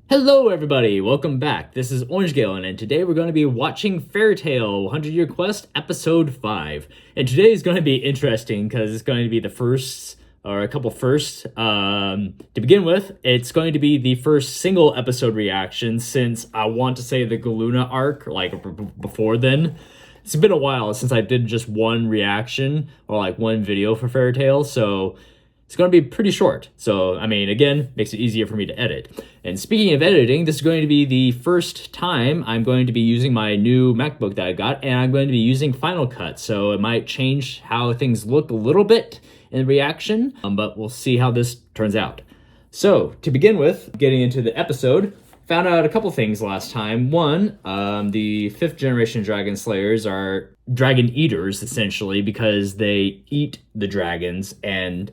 Hello everybody, welcome back. This is Orange Galen, and today we're going to be watching Fairy Tail 100 Year Quest Episode 5. And today is going to be interesting because it's going to be the first, or a couple firsts. To begin with, it's going to be the first single episode reaction since I want to say the Galuna arc, before then. It's been a while since I did just one reaction, or one video for Fairy Tail, so it's going to be pretty short. So, I mean, again, makes it easier for me to edit. And speaking of editing, this is going to be the first time I'm going to be using my new MacBook that I got, and I'm going to be using Final Cut. So it might change how things look a little bit in the reaction, but we'll see how this turns out. So, to begin with, getting into the episode, found out a couple things last time. One, the 5th generation Dragon Slayers are dragon eaters, essentially, because they eat the dragons, and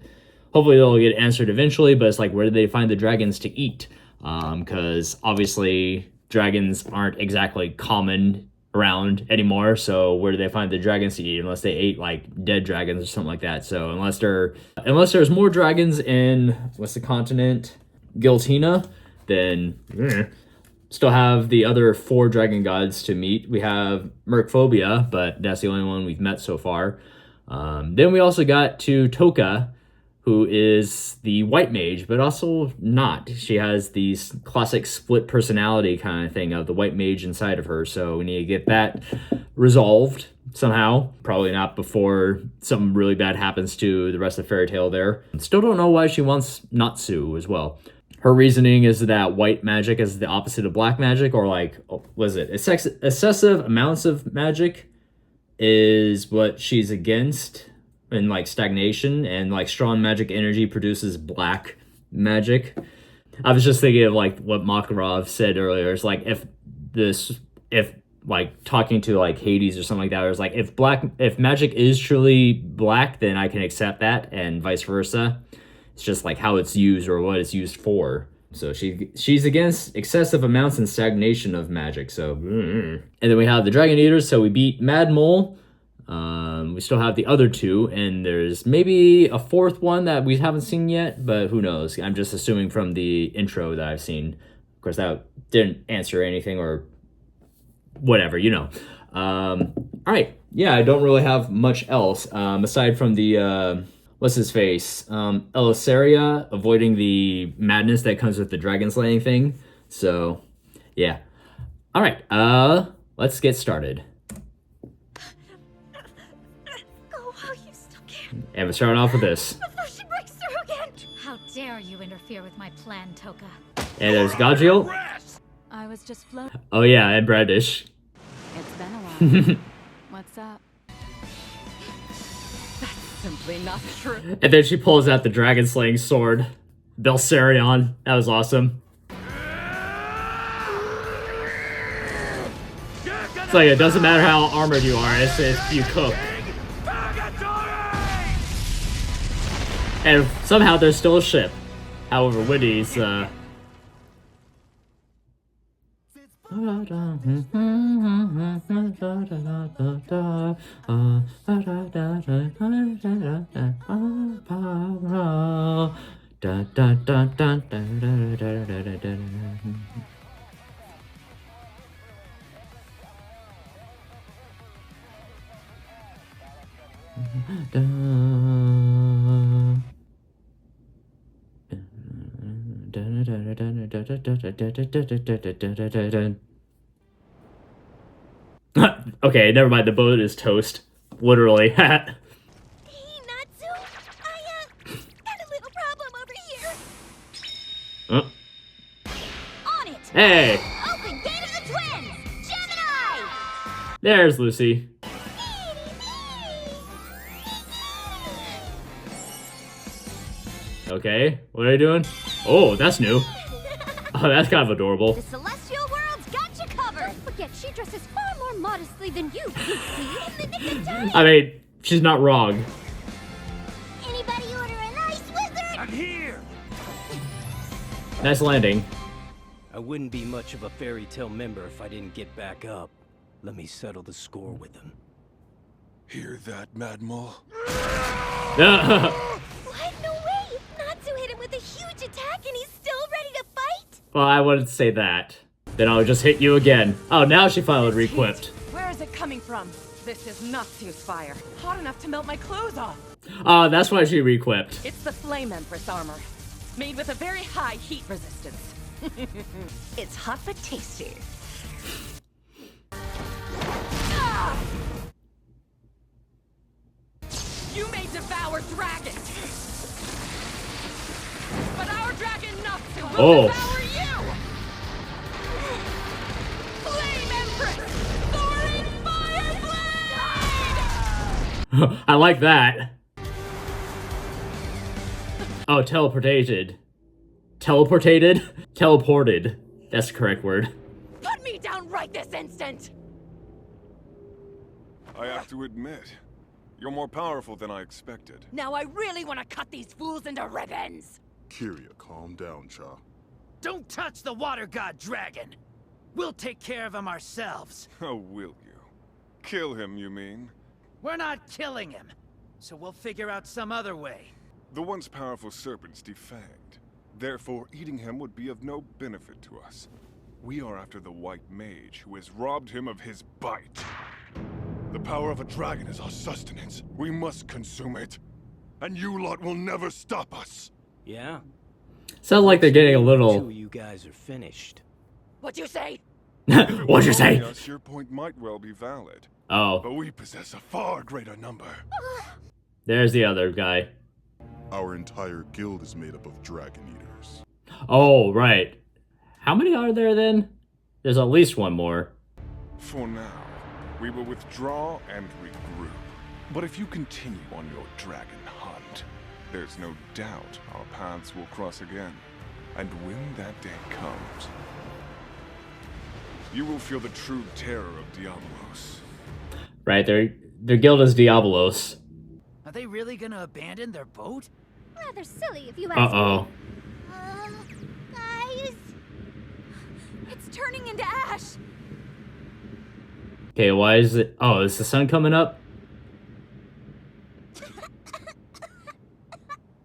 hopefully they'll get answered eventually, but it's like, where do they find the dragons to eat? Because obviously dragons aren't exactly common around anymore, so where do they find the dragons to eat unless they ate dead dragons or something like that? So unless there's more dragons in, what's the continent? Giltina, then still have the other 4 dragon gods to meet. We have Mercphobia, but that's the only one we've met so far. Then we also got to Toka, who is the White Mage, but also not. She has these classic split personality kind of thing of the White Mage inside of her, so we need to get that resolved somehow. Probably not before something really bad happens to the rest of Fairy Tail there. Still don't know why she wants Natsu as well. Her reasoning is that white magic is the opposite of black magic, or was it excessive amounts of magic is what she's against, and stagnation, and strong magic energy produces black magic. I was just thinking of what Makarov said earlier. It's if talking to Hades or something like that, or it's if magic is truly black, then I can accept that, and vice versa. It's just how it's used or what it's used for. So she's against excessive amounts and stagnation of magic. So and then we have the Dragon Eaters. So we beat Mad Mole. We still have the other 2, and there's maybe a 4th one that we haven't seen yet, but who knows? I'm just assuming from the intro that I've seen. Of course, that didn't answer anything or whatever, All right, yeah, I don't really have much else aside from the what's his face, Elisaria avoiding the madness that comes with the dragon slaying thing. So, yeah. All right, let's get started. And we're starting off with this. Before she breaks through again! How dare you interfere with my plan, Toka? And there's Gajiel. I was just floating. Oh yeah, and Bradish. It's been a while. What's up? That's simply not true. And then she pulls out the dragon slaying sword. Belsarion. That was awesome. It's it doesn't matter how armored you are, it's if you cook. And somehow there's still a ship. However, Witty's, okay, never mind, the boat is toast. Literally. Hey, Natsu! I, got a little problem over here. On it! Hey! Open Gate of the Twins! Gemini! There's Lucy. Okay, what are you doing? Oh, that's new. Oh, that's kind of adorable. The Celestial World's got you covered! Don't forget, she dresses far more modestly than you, see, in the nick of time! I mean, she's not wrong. Anybody order an ice wizard? I'm here! Nice landing. I wouldn't be much of a Fairy Tail member if I didn't get back up. Let me settle the score with him. Hear that, Mad Mole? What? No way! Natsu hit him with a huge attack and he's still ready to fight? Well, I wouldn't say that. Then I'll just hit you again. Oh, now she finally re-equipped. Where is it coming from? This is Natsu's fire. Hot enough to melt my clothes off. Oh, that's why she re-equipped. It's the Flame Empress armor. Made with a very high heat resistance. It's hot but tasty. Ah! You may devour dragons, but our dragon Natsu will devour you! Flame Empress! Soaring fire blade! I like that. Oh, teleportated. Teleportated? Teleported. That's the correct word. Put me down right this instant! I have to admit, you're more powerful than I expected. Now I really want to cut these fools into ribbons! Kyria, calm down, Cha. Don't touch the water god dragon. We'll take care of him ourselves. Oh, will you? Kill him, you mean? We're not killing him, so we'll figure out some other way. The once powerful serpent's defanged. Therefore, eating him would be of no benefit to us. We are after the White Mage, who has robbed him of his bite. The power of a dragon is our sustenance. We must consume it. And you lot will never stop us. Yeah? Sounds like they're getting a Until little... you guys are finished. What'd you say? What'd you say? Yes, your point might well be valid. Oh, But we possess a far greater number. there's the other guy. Our entire guild is made up of dragon eaters. Oh, right. How many are there then? There's at least one more. For now, we will withdraw and regroup. But if you continue on your dragon hunt, there's no doubt our paths will cross again. And when that day comes, you will feel the true terror of Diabolos. Right, their guild is Diabolos. Are they really gonna abandon their boat? Rather silly if you ask Uh-oh. me. Guys, it's turning into ash. Okay, why is it... Oh, is the sun coming up?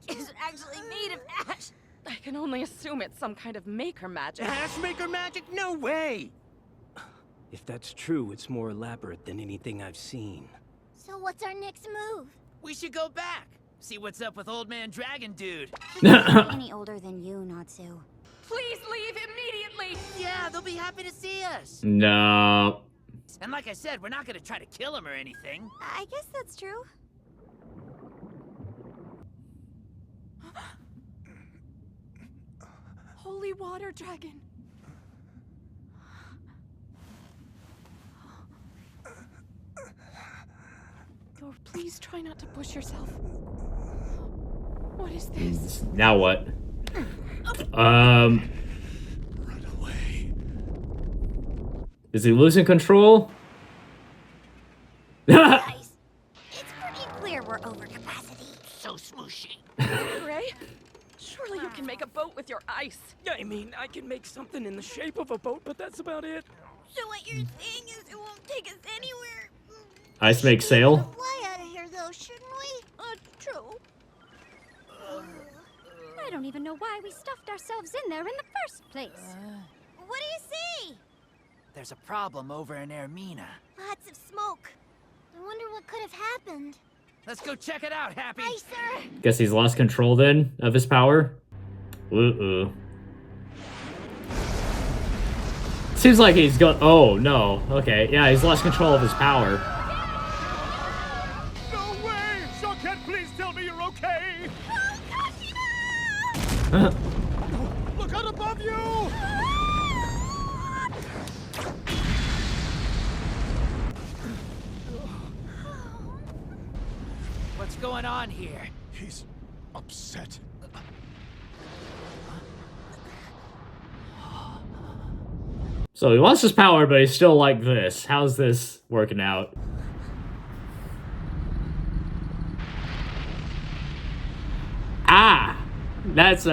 It's actually made of ash. I can only assume it's some kind of maker magic. Ashmaker magic? No way! If that's true, it's more elaborate than anything I've seen. So what's our next move? We should go back. See what's up with old man dragon dude. He's not any older than you, Natsu. Please leave immediately! Yeah, they'll be happy to see us. No. And like I said, we're not gonna try to kill him or anything. I guess that's true. Holy water dragon. Yor, please try not to push yourself. What is this? Now what? Run away. Is he losing control? Guys, it's pretty clear we're over capacity. So smooshy. Ray? Surely you can make a boat with your ice. I mean, I can make something in the shape of a boat, but that's about it. So what you're saying is it won't take us anywhere. Ice make sail? Fly out of here, though, shouldn't we? True. I don't even know why we stuffed ourselves in there in the first place. What do you see? There's a problem over in Ermina. Lots of smoke. I wonder what could have happened. Let's go check it out, Happy. Hi, sir. Guess he's lost control then of his power. Uh-oh. Seems like he's got... Oh, no. Okay, yeah, he's lost control of his power. No way! Shockhead, please tell me you're okay! Look out above you! What's going on here? He's upset. So he lost his power, but he's still like this. How's this working out? Ah! That's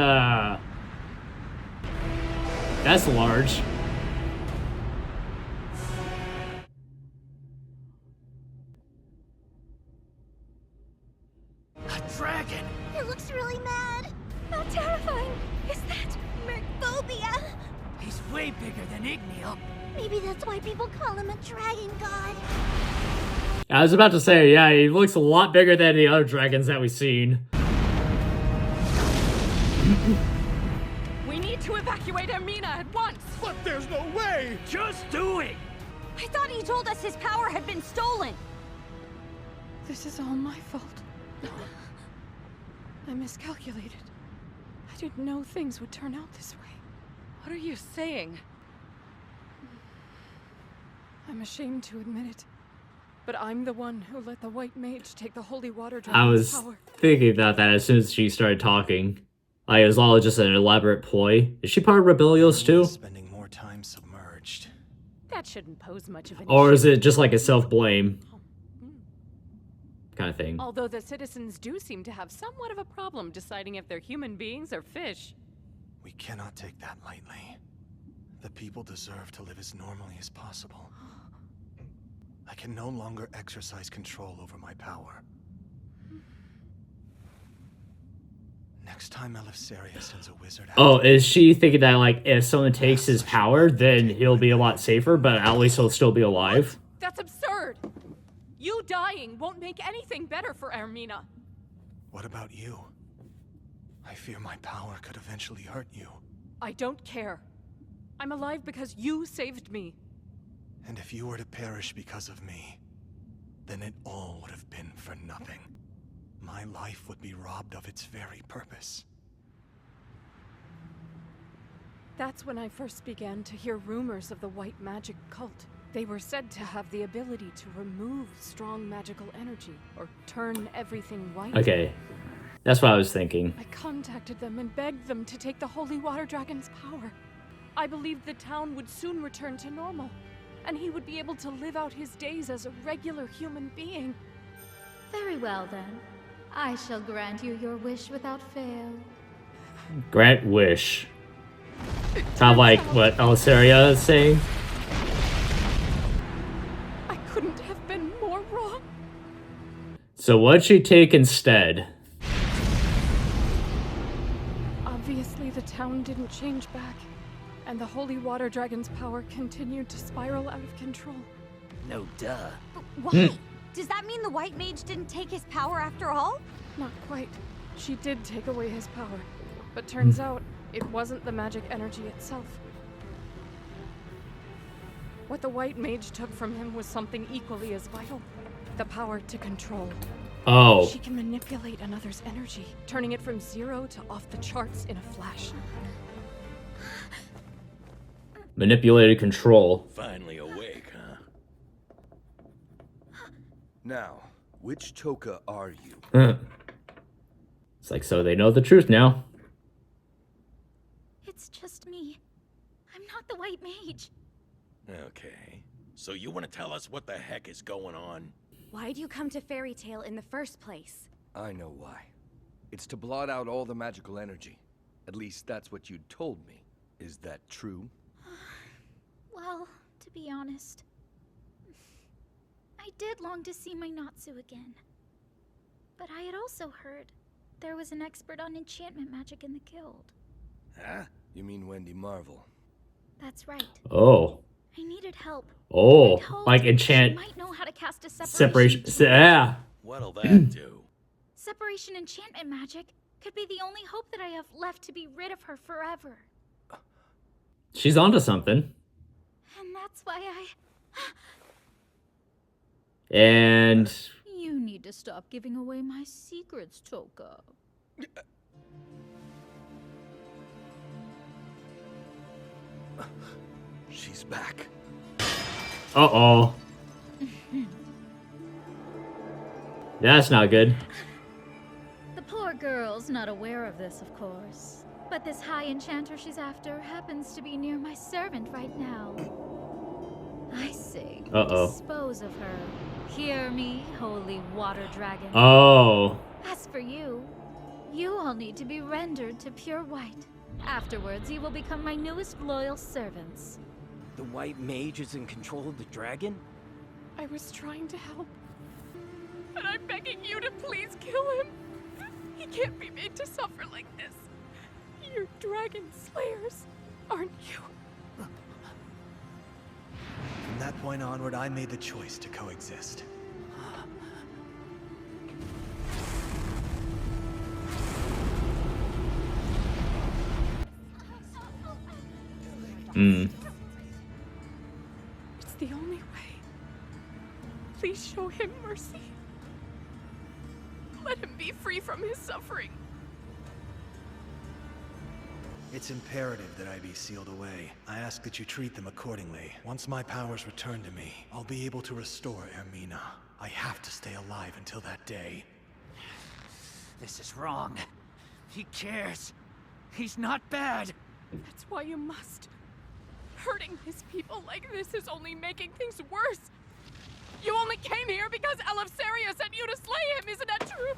large. A dragon! It looks really mad. Not terrifying. Is that Merphobia? He's way bigger than Igneal. Maybe that's why people call him a dragon god. I was about to say, yeah, he looks a lot bigger than the other dragons that we've seen. We need to evacuate Ermina at once! But there's no way! Just do it! I thought he told us his power had been stolen. This is all my fault. I miscalculated. I didn't know things would turn out this way. What are you saying? I'm ashamed to admit it. But I'm the one who let the White Mage take the holy water I dragon's was power. thinking about that as soon as she started talking. Like, it was all just an elaborate ploy. Is she part of Rebellios too? Spending more time submerged. That shouldn't pose much of an Or issue. is it just like a self-blame kind of thing? Although the citizens do seem to have somewhat of a problem deciding if they're human beings or fish. We cannot take that lightly. The people deserve to live as normally as possible. I can no longer exercise control over my power. Next time Eleftheria sends a wizard out... Oh, is she thinking that, like, if someone takes his power, then he'll be a lot safer, but at least he'll still be alive? That's absurd! You dying won't make anything better for Ermina. What about you? I fear my power could eventually hurt you. I don't care. I'm alive because you saved me. And if you were to perish because of me, then it all would have been for nothing. My life would be robbed of its very purpose. That's when I first began to hear rumors of the white magic cult. They were said to have the ability to remove strong magical energy, or turn everything white. Okay, that's what I was thinking. I contacted them and begged them to take the holy water dragon's power. I believed the town would soon return to normal, and he would be able to live out his days as a regular human being. Very well then. I shall grant you your wish without fail. Grant wish. Kind of like what Eleftheria is saying. I couldn't have been more wrong. So what'd she take instead? Obviously, the town didn't change back, and the holy water dragon's power continued to spiral out of control. No duh. But why? Does that mean the White Mage didn't take his power after all? Not quite. She did take away his power, but turns out it wasn't the magic energy itself. What the White Mage took from him was something equally as vital: the power to control. Oh, She can manipulate another's energy, turning it from 0 to off the charts in a flash. manipulated control. Finally awake, huh? Now, which Toka are you? It's like, so they know the truth now. It's just me. I'm not the White Mage. Okay. So you want to tell us what the heck is going on? Why'd you come to Fairy Tale in the first place? I know why. It's to blot out all the magical energy. At least that's what you told me. Is that true? Well, to be honest, I did long to see my Natsu again. But I had also heard there was an expert on enchantment magic in the guild. Huh? You mean Wendy Marvel? That's right. Oh. I needed help. Oh, I'd hoped like she enchant might know how to cast a separation. separation. Yeah. What'll that do? Separation enchantment magic could be the only hope that I have left to be rid of her forever. She's onto something. And that's why And You need to stop giving away my secrets, Toka. She's back. uh-oh. That's not good. The poor girl's not aware of this, of course. But this high enchanter she's after happens to be near my servant right now. I say, Uh-oh. dispose of her. Hear me, holy water dragon. Oh. As for you, you all need to be rendered to pure white. Afterwards, you will become my newest loyal servants. The White Mage is in control of the dragon? I was trying to help, but I'm begging you to please kill him. He can't be made to suffer like this. You're dragon slayers, aren't you? From that point onward, I made the choice to coexist. It's the only way. Please show him mercy. Let him be free from his suffering. It's imperative that I be sealed away. I ask that you treat them accordingly. Once my powers return to me, I'll be able to restore Ermina. I have to stay alive until that day. This is wrong. He cares. He's not bad. That's why you must. Hurting his people like this is only making things worse. You only came here because Eleftheria sent you to slay him, isn't that true?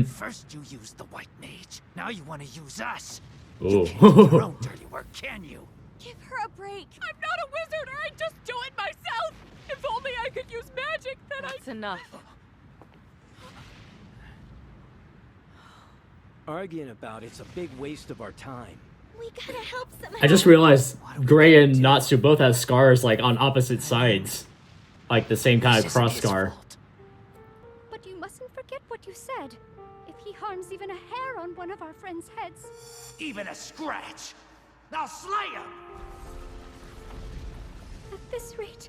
First you used the White Mage. Now you want to use us. Oh. You can't do your own dirty work, can you? Give her a break. I'm not a wizard, or I'd just do it myself. If only I could use magic, then That's enough. Arguing about it's a big waste of our time. We gotta help somehow. I just realized Gray and Natsu both have scars like on opposite sides. Like the same kind of This isn't cross his scar. fault. But you mustn't forget what you said. If he harms even a hair on one of our friends' heads. Even a scratch. I'll slay him. At this rate,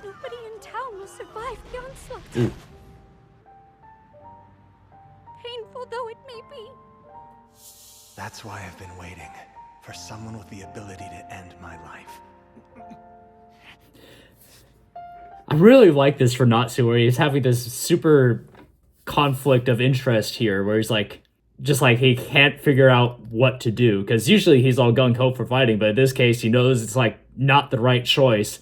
nobody in town will survive the onslaught. Ooh. Painful though it may be. That's why I've been waiting. For someone with the ability to end my life. I really like this for Natsu, where he's having this super conflict of interest here, where he's like, just like he can't figure out what to do. Because usually he's all gung-ho for fighting, but in this case he knows it's like not the right choice.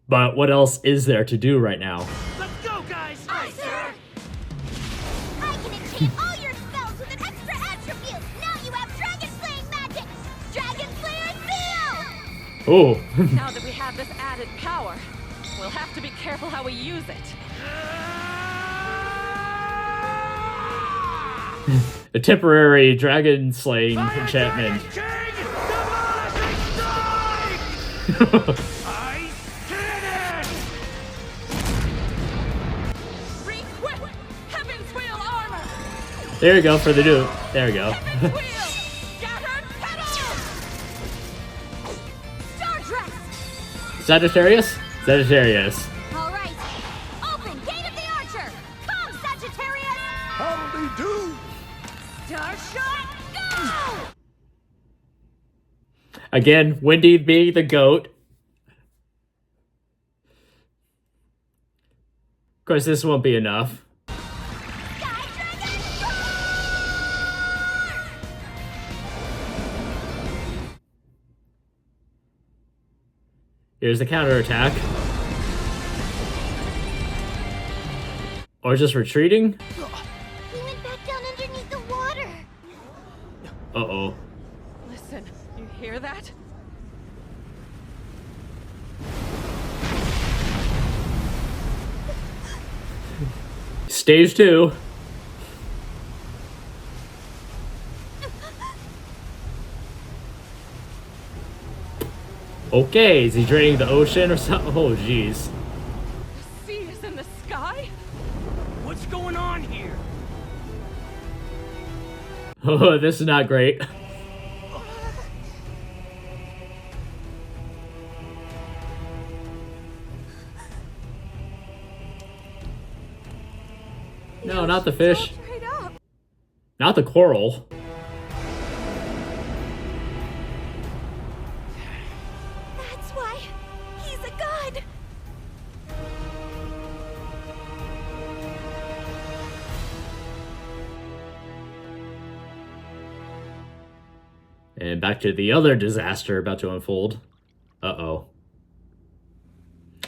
But what else is there to do right now? Let's go, guys. Aye, sir. I can enchant all your spells with an extra attribute. Now you have dragon slaying magic. Dragon Slayer Seal! Oh. Now that we have this added power, we'll have to be careful how we use it. A temporary dragon slaying enchantment. King! Demolishing strike! I did it! Re-equip Heaven's Wheel armor! There you go for the new. There we go. Heaven's Wheel! Scattered petals! Star Dress! Sagittarius? Sagittarius. All right. Open Gate of the Archer. Come, Sagittarius! Howdy do! Starshot, go! Again, Wendy being the goat. Of course, this won't be enough. Sky Dragon, roar! Here's the counterattack. Or just retreating? He went back down underneath the water. Uh-oh. Listen, you hear that? Stage 2. Okay, is he draining the ocean or something? Oh, jeez. The sea is in the sky? What's going on here? Oh, this is not great. No, not the fish. Straight up. Not the coral. That's why he's a god. And back to the other disaster about to unfold. Uh-oh.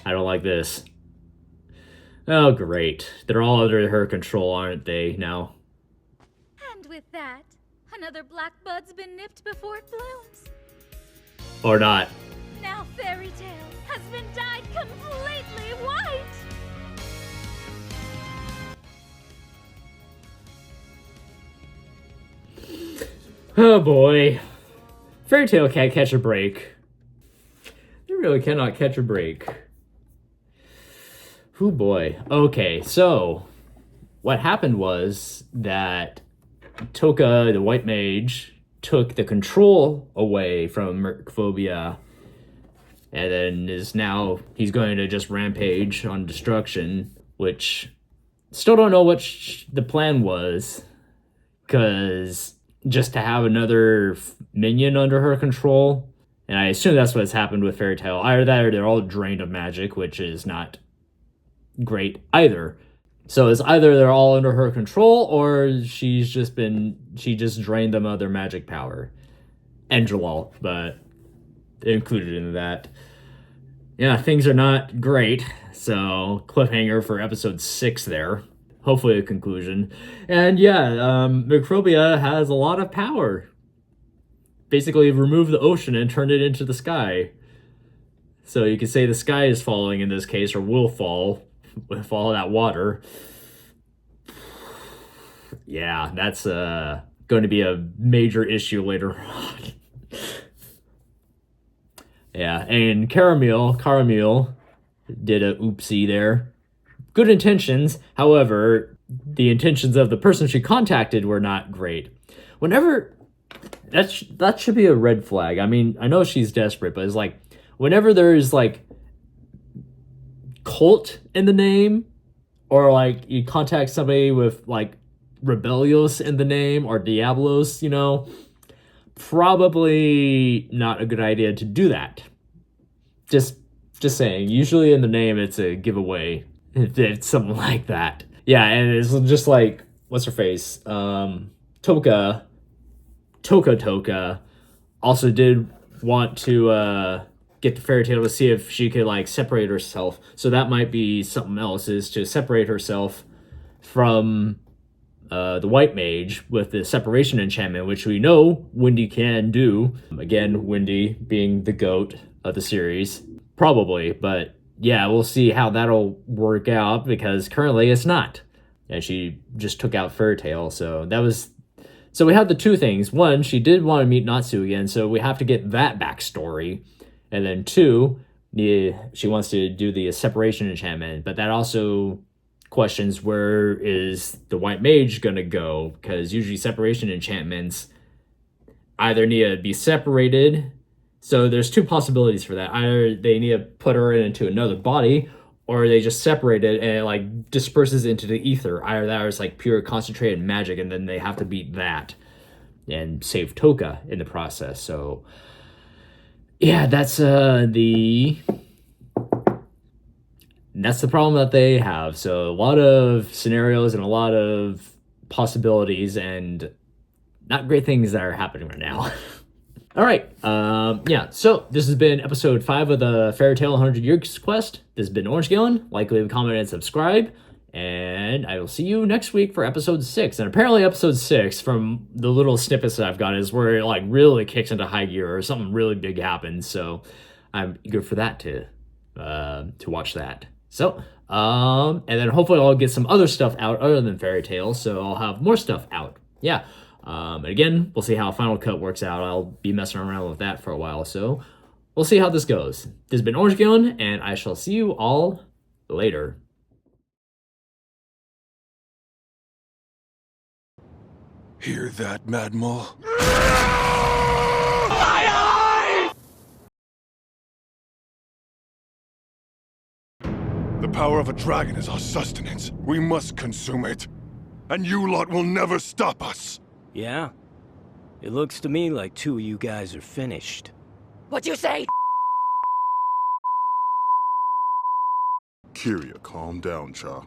I don't like this. Oh, great. They're all under her control, aren't they, now? And with that, another black bud's been nipped before it blooms. Or not. Now Fairy Tale has been dyed completely white. Oh boy. Fairy Tail can't catch a break. They really cannot catch a break. Oh boy. Okay, so what happened was that Toka, the White Mage, took the control away from Mercphobia, and then he's going to just rampage on destruction, which still don't know what the plan was, because just to have another minion under her control, and I assume that's what's happened with Fairy Tail. Either that or they're all drained of magic, which is not great either. So it's either they're all under her control, or she just drained them of their magic power. And Jalal, but included in that. Yeah, things are not great. So cliffhanger for episode 6 there. Hopefully a conclusion. And yeah, Microbia has a lot of power. Basically remove the ocean and turn it into the sky. So you could say the sky is falling in this case, or will fall with all that water. Yeah, that's going to be a major issue later on. Yeah, and Caramel did a oopsie there. Good intentions, however, the intentions of the person she contacted were not great. Whenever that should be a red flag. I mean, I know she's desperate, but it's like whenever there's like cult in the name, or like you contact somebody with like Rebellios in the name, or Diabolos, probably not a good idea to do that. Just saying. Usually in the name it's a giveaway if it's something like that. Yeah, and it's just like, what's her face? Toka also did want to get the Fairy Tail to see if she could like separate herself. So that might be something else, is to separate herself from the White Mage with the separation enchantment, which we know Wendy can do. Again, Wendy being the GOAT of the series. Probably, but yeah, we'll see how that'll work out, because currently it's not. And she just took out Fairy Tail, so we have the two things. One, she did want to meet Natsu again, so we have to get that backstory. And then two, she wants to do the separation enchantment, but that also questions where is the White Mage gonna go, because usually separation enchantments either need to be separated. So there's two possibilities for that. Either they need to put her into another body, or they just separate it and it like disperses into the ether. Either that or it's like pure concentrated magic, and then they have to beat that and save Toka in the process. So yeah, that's the problem that they have. So a lot of scenarios and a lot of possibilities, and not great things that are happening right now. All right, yeah, so this has been episode 5 of the Fairy Tail 100 Years Quest. This has been Orange Galen. Like, leave a comment, and subscribe. And I will see you next week for episode 6. And apparently episode 6, from the little snippets that I've got, is where it like really kicks into high gear, or something really big happens. So I'm eager for that to watch that. So, and then hopefully I'll get some other stuff out other than Fairy Tail, so I'll have more stuff out. Yeah. And again, we'll see how Final Cut works out. I'll be messing around with that for a while, so we'll see how this goes. This has been Orange Galen, and I shall see you all later. Hear that, Mad Mole? The power of a dragon is our sustenance. We must consume it. And you lot will never stop us. Yeah? It looks to me like 2 of you guys are finished. What'd you say? Kyria, calm down, Cha.